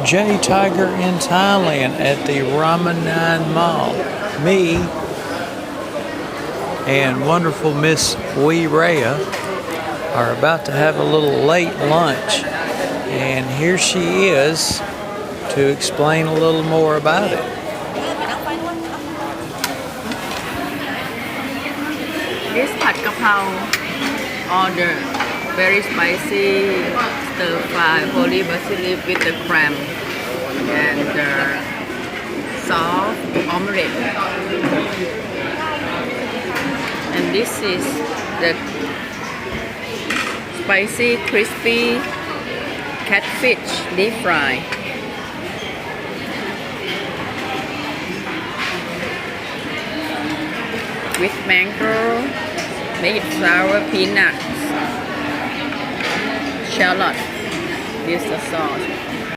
J Tiger in Thailand at the Ramanan Mall. Me and wonderful Miss Wee Rhea are about to have a little late lunch, and here she is to explain a little more about it. This pad kapow order very spicy stir-fried holy basil with the clam and soft omelette. And this is the spicy crispy catfish deep fry. With mango, made sour peanuts, shallot. This is the sauce.